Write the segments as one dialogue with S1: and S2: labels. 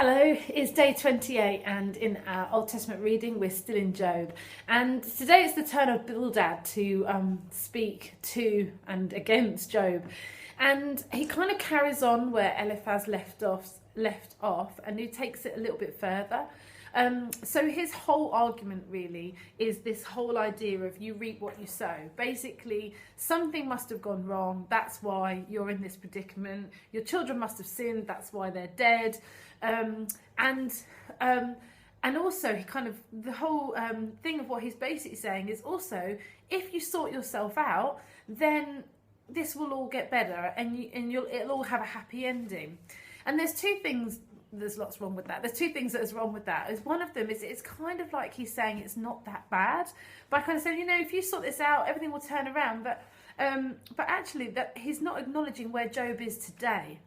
S1: Hello, it's day 28 and in our Old Testament reading we're still in Job, and today it's the turn of Bildad to speak to and against Job, and he kind of carries on where Eliphaz left off and he takes it a little bit further. So his whole argument really is this whole idea of you reap what you sow. Basically, something must have gone wrong. That's why you're in this predicament. Your children must have sinned. That's why they're dead. And also he kind of, the whole thing of what he's basically saying is also, if you sort yourself out, then this will all get better and it'll all have a happy ending. And there's lots wrong with that. There's two things that is wrong with that. One of them is it's kind of like he's saying it's not that bad, by kind of saying, if you sort this out, everything will turn around. But actually, that he's not acknowledging where Job is today,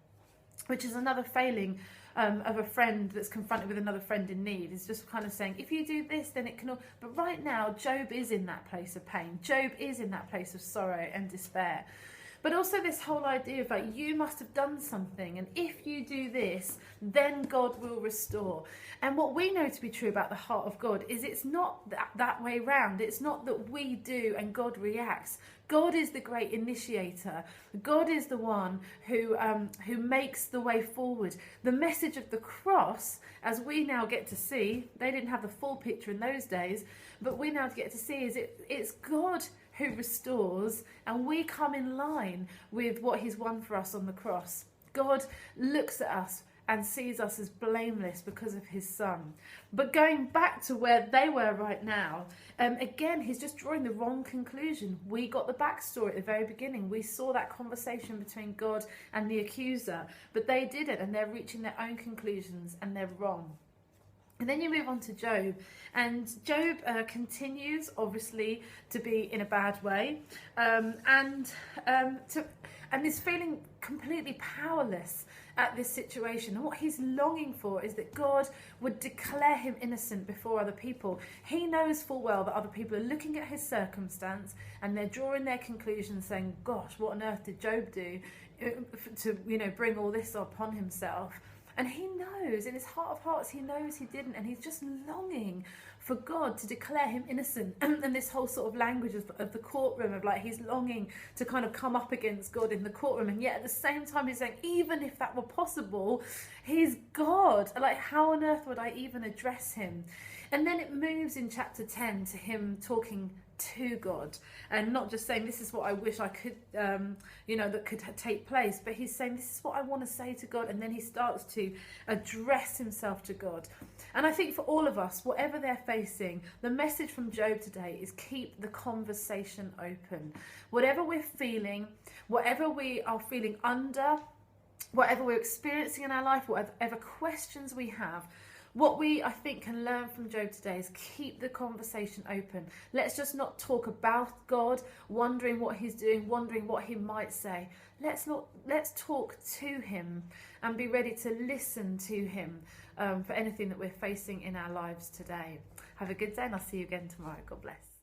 S1: which is another failing of a friend that's confronted with another friend in need. Is just kind of saying, if you do this, then it can all. But right now, Job is in that place of pain. Job is in that place of sorrow and despair. But also this whole idea of like, you must have done something, and if you do this, then God will restore. And what we know to be true about the heart of God is it's not that way round. It's not that we do and God reacts. God is the great initiator. God is the one who makes the way forward. The message of the cross, as we now get to see, they didn't have the full picture in those days, but we now get to see is it's God who restores, and we come in line with what he's won for us on the cross. God looks at us and sees us as blameless because of his son. But going back to where they were right now, again, he's just drawing the wrong conclusion. We got the backstory at the very beginning. We saw that conversation between God and the accuser, but they didn't, and they're reaching their own conclusions, and they're wrong. And then you move on to Job, and Job continues, obviously, to be in a bad way, and is feeling completely powerless at this situation. And what he's longing for is that God would declare him innocent before other people. He knows full well that other people are looking at his circumstance and they're drawing their conclusions, saying, "Gosh, what on earth did Job do to bring all this upon himself?" And he knows, in his heart of hearts, he knows he didn't. And he's just longing for God to declare him innocent. And this whole sort of language of the courtroom, of like, he's longing to kind of come up against God in the courtroom. And yet at the same time, he's saying, even if that were possible, he's God. Like, how on earth would I even address him? And then it moves in chapter 10 to him talking to God, and not just saying this is what I wish I could that could take place, but he's saying this is what I want to say to God. And then he starts to address himself to God. And I think for all of us, whatever they're facing, the message from Job today is keep the conversation open. Whatever we're feeling, whatever we are feeling under, whatever we're experiencing in our life, whatever questions we have, what we, I think, can learn from Job today is keep the conversation open. Let's just not talk about God, wondering what he's doing, wondering what he might say. Let's talk to him and be ready to listen to him for anything that we're facing in our lives today. Have a good day, and I'll see you again tomorrow. God bless.